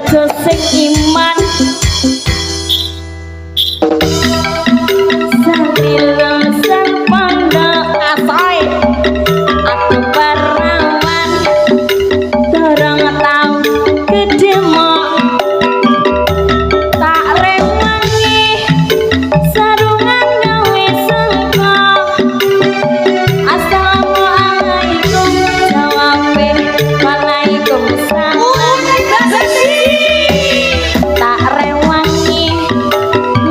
bojo sing iman sambil sang pondok asoy aku perawan dorong tau kedemok tak rewangi sarungan gawe sengko assalamualaikum jawabe waalaikumsalam tak rewangi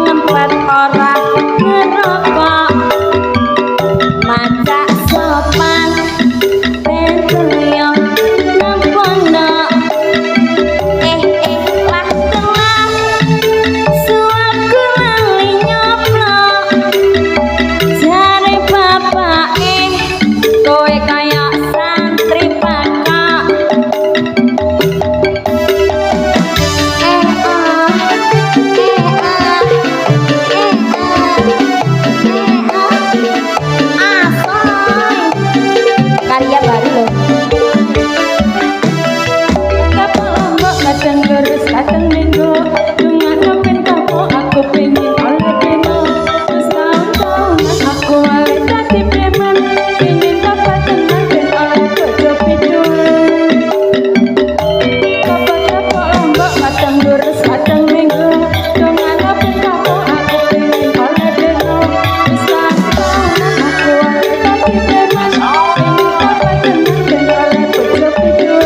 ngempet ora ngerokok macak sopan pentoyo nang pondok lah telah suaku lali nyoplok jare bapake kowe kaya santri pakak karya baru loh kapal lombok kadang lurus kadang minggu dengan ngapain kamu aku pengen oleh dino terus tahun-tahun aku oleh tadi preman pengen dapat tenang dan oleh bojo pidul kapal lombok kadang lurus kadang minggu dengan ngapain kamu aku pengen oleh dino terus tahun-tahun aku oleh tadi preman pengen dapat tenang dan oleh bojo pidul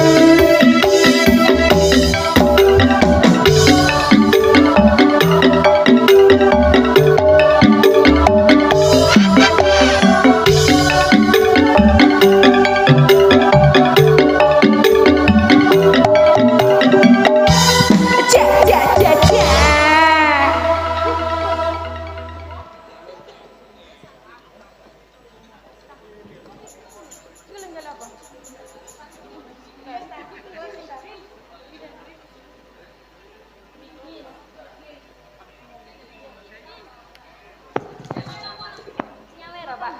Pak.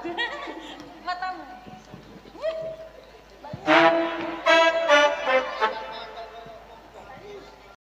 Matamu.